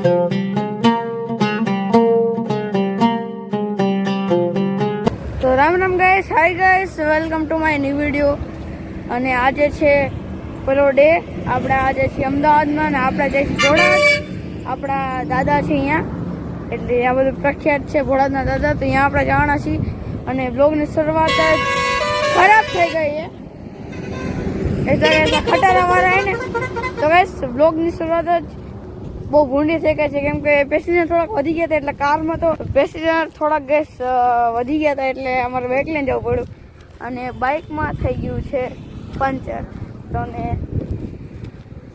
તો Ram Ram guys, hi guys, welcome to my new video. અને આજે છે પેલો ડે. આપણે આજે છીએ અમદાવાદમાં અને આપણે જઈશું ભોળાદ. આપણા દાદા છે અહીંયા, એટલે આ બધું પ્રખ્યાત છે ભોળાદના દાદા. તો અહીંયા આપણે જવાના છીએ અને બ્લોગની શરૂઆત જ ખરાબ થઈ ગઈ છે. એટલે ખટારાવાળા હે ને, તો ગાઈસ બ્લોગની શરૂઆત જ બહુ ભૂંડી થઈ ગઈ છે, કેમ કે પેસેન્જર થોડાક વધી ગયા હતા. એટલે કારમાં તો પેસેન્જર થોડાક ગેસ વધી ગયા હતા, એટલે અમારે બાઇક લઈને જવું પડ્યું. અને બાઇકમાં થઈ ગયું છે પંચર. તો ને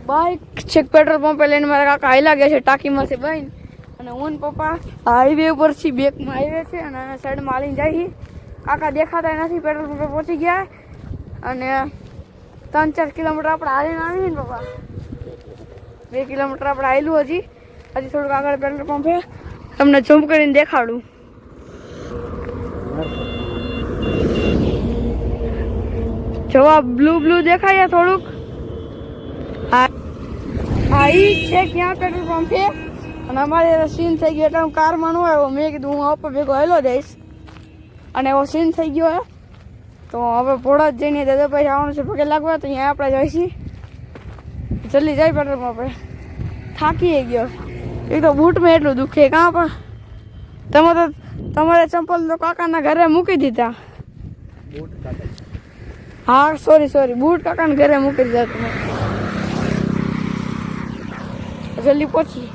બાઇક છેક પેટ્રોલ પંપે લઈને મારા કાકા હાલ્યા ગયા છે ટાંકીમાંથી બહીને. અને હું ને પપ્પા હાઈવે ઉપરથી બેકમાં હાઈવે છે અને સાઈડમાં હાલીને જઈએ. કાકા દેખાતા નથી, પેટ્રોલ પંપે પહોંચી ગયા. અને 3-4 કિલોમીટર આપણે હાલીને આવીએ ને પપ્પા, 2 કિલોમીટર આપણે આવેલું. હજી થોડુંક આગળ પેટ્રોલ પંપ છે, તમને ઝૂમ કરીને દેખાડું. જોવા બ્લુ દેખાય થોડુંક. હા ઈ છે ક્યાં પેટ્રોલ પંપ છે. અને અમારે સીન થઈ ગયો એટલે હું કારમાં ન આવ્યો. મેં કીધું હું ઉપર ભેગો હેલો જઈશ, અને એવો સીન થઈ ગયો હે. તો હવે ભોળાદ જઈને દાદા ભાઈ આવવાનું છે પગે લાગવા. તો અહીંયા આપણે જઈશું, જલ્દી જાય પેટ્રોલ પંપે. થાકી ગયો. એક તો બૂટમાં એટલું દુખે કાં પણ તમારે ચંપલ તો કાકાના ઘરે મૂકી દીધા. હા સોરી, બૂટ કાકાના ઘરે મૂકી દીધા તમે. જલ્દી પહોંચી.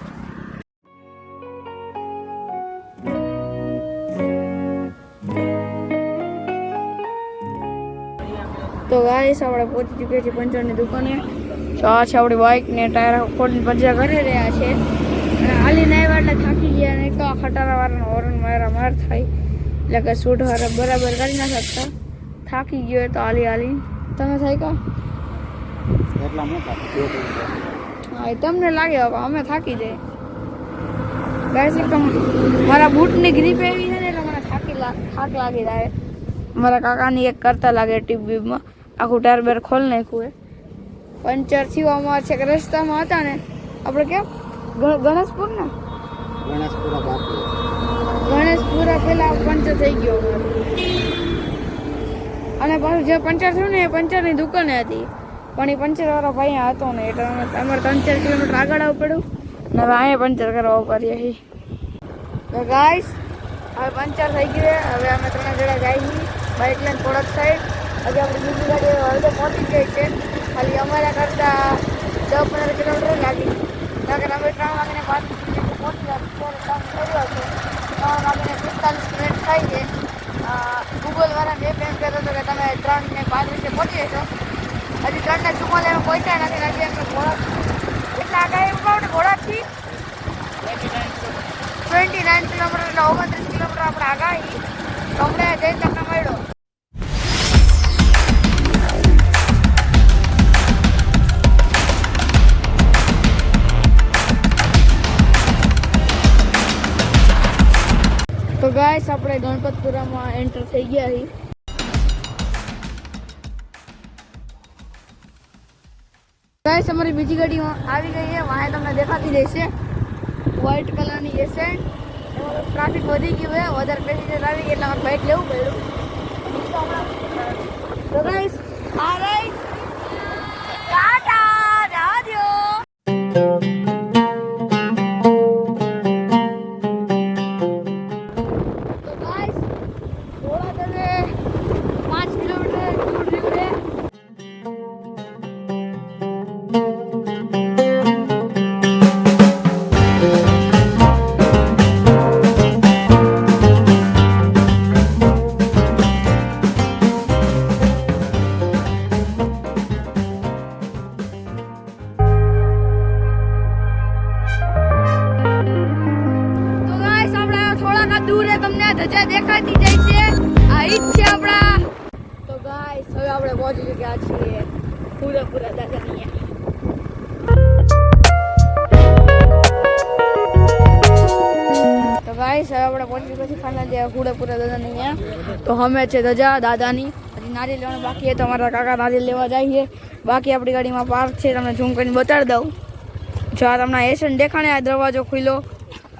તો ગાઈસ આપણે પહોંચી ચૂક્યા છીએ પંચરની દુકાને. તો આ છે આપણી બાઇક ને ટાયર ખોલીને પંચર કરી રહ્યા છે. અને હાલીને આવ્યા એટલે થાકી ગયા. અને તો ખટારાવાળાનો હોર્ન માર થાય, એટલે કે શૂટ વાળા બરાબર કરી ના શકતા. થાકી ગયો તો હાલી. તમે થાય કા? હા એ તમને લાગે, અમે થાકી જાય. ગાઈસ એકદમ મારા બૂટની ગ્રીપ એવી છે ને, એટલે મને થાક લાગી જાય. મારા કાકાની એક કરતા લાગે ટીપ-બીપમાં આખું ટાયર બેર ખોલી નાખ્યું. પંચર થયું અમારે છે કે રસ્તામાં હતા ને, આપણે કેમ ગણેશપુરા પેલા પંચર થઈ ગયો. અને પાછું જે પંચર થયું ને એ પંચરની દુકાને હતી, પણ એ પંચર વાળો ભાઈ હતો ને, એટલે અમારે 3-4 કિલોમીટર આગળ આવવું પડ્યું. ને હવે અહીંયા પંચર કરવા કરીએ છીએ. તો ગાઈસ હવે પંચર થઈ ગયું. હવે અમે 3 જણા જાય છીએ બાઇક લઈને થોડાક સાઈડ. હજી આપણી બીજી ગાડી હવે પહોંચી ગઈ છે. ખાલી અમારા કરતાં 10-15 કિલોમીટર લાગી. નકર અમે 3 વાગ્યાને પહોંચી ગયા. કામ કર્યો હતો 3 વાગ્યાને 45 મિનિટ થાય છે. ગૂગલવાળા મેપ એમ કહેતો હતો કે તમે 3:35 પહોંચી જશો. હજી 3:44 પહોંચ્યા નથી. હજી અમે ઘોડા એટલા આગળ એવું કહું ને, ઘોડાથી 29 કિલોમીટર એટલે 29 કિલોમીટર આપણે આગાહી. તો અમને જઈ તમને મળ્યો. તો ગાઈસ આપણે ગણપતપુરામાં એન્ટર થઈ ગયા છીએ. ગાઈસ અમારી બીજી ગાડી આવી ગઈ છે. વાહે તમને દેખાતી રહેશે વ્હાઇટ કલરની એસેન્ટ. ટ્રાફિક વધી ગયું છે, વધારે પેસેન્જર આવી ગયા એટલે અમારે બાઇક લેવું પડ્યું. તો ગાઈસ આ રહી ટાટા, જવા દો. તમને ધજા દેખાતી જાય છે. આ ઈ જ છે આપણા. તો ગાઈસ હવે આપણે પહોંચી ગયા છીએ પૂરા દાદાની. તો ગાઈસ હવે આપણે પહોંચી પછી ફાઇનલ જે પૂરા દાદાની અહીંયા. તો અમે છે ધજા દાદાની. હજી નારિયેલ લેવાનું બાકી છે, તો અમારા કાકા નારિયેલ લેવા જઈએ. બાકી આપણી ગાડીમાં પાર્ક છે, તમને ઝૂમ કરીને બતાડી દઉં. જો આ તમને એશિયન દેખાણે આ દરવાજો ખુલ્લો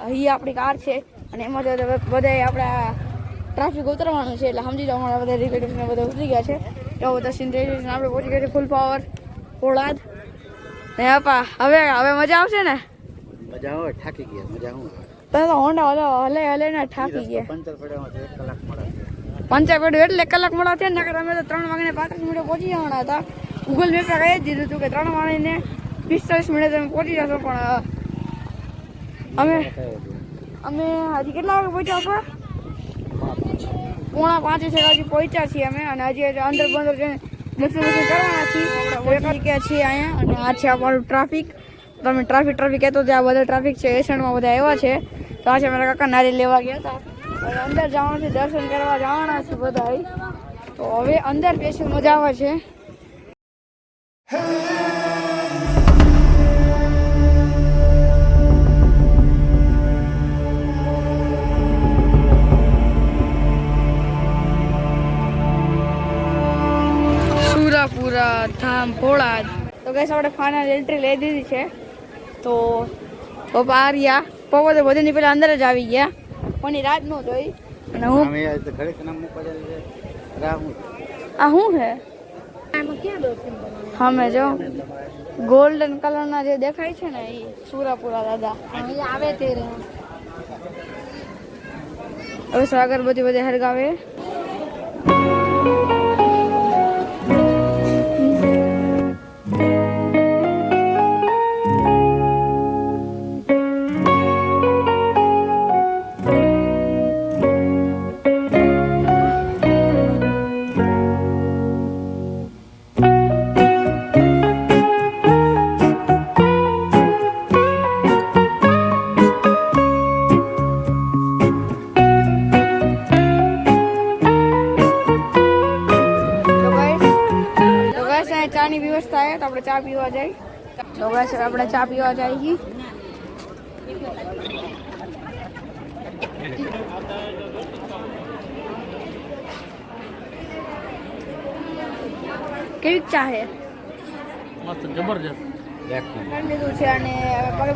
અહીં આપણી કાર છે અને એમાં બધા આપણા ટ્રાફિક ઉતરવાનું છે એટલે સમજી જાઓ અમારા બધા રિલેટિવ્સ ને બધા ઉતરી ગયા છે તો બધા સિન્દ્રેશન આપણે પહોંચી ગયા છે ફૂલ પાવર પોળાદ ને આપા હવે મજા આવશે ને મજા આવે થાકી ગયા મજા હું તો હોન્ડા હલે ને થાકી ગયા પંચર પડ્યા 1 કલાક મળે પંચર પડ્યું એટલે 1 કલાક મળ્યા છે ને નકર અમે તો 3 વાગ્યાને 35 મિનિટે પહોંચી જવાના હતા ગૂગલ મેપે કહી દીધું હતું કે 3 વાગ્યાને 45 મિનિટે તમે પહોંચી જશો પણ અમે હજી કેટલા વાગે પહોંચ્યા હતા 4:45 છે હજી પહોંચ્યા છીએ અમે અને હજી અંદર બંદર જઈને દર્શન કરવાના છીએ અહીંયા અને આ છે અમારું ટ્રાફિક તમે ટ્રાફિક કહેતો ત્યાં બધા ટ્રાફિક છે એસણમાં બધા આવ્યા છે તો આ છે મારા કાકા નારિયેલ લેવા ગયા હતા હવે અંદર જવાનું છે દર્શન કરવા જવાના છે બધા તો હવે અંદર બેસી મજા આવે છે સુરાપુરા ધામ પોળાદ તો ગઈસ આપણે ફાઇનલ એન્ટ્રી લઈ દીધી છે તો પપ્પા આ રહ્યા પપ્પા તો બધાની પહેલા અંદર જ આવી ગયા કોની રાત ન જોઈ અને હું આ શું છે અમે જો ગોલ્ડન કલરના જે દેખાય છે ને એ સુરાપુરા દાદા આવે તે હવે અગરબત્તી બધે હરગાવે ચાની વ્યવસ્થા છે તો આપણે ચા પીવા જઈએ તો આપણે ચા પીવા જઈએ કેવી ચા છે મસ્ત જબરજસ્ત લીધું છે અને પગે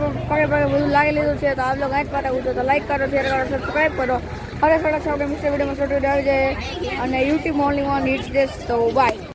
બધું લાગી લીધું છે તો આપ લોકો આંખ પાટા તો લાઈક કરો શેર કરો સબસ્ક્રાઈબ કરો હવે થોડા મિસ્ટર વિડીયોમાં છોટો આવી જાય અને YouTube only one it's this તો બાય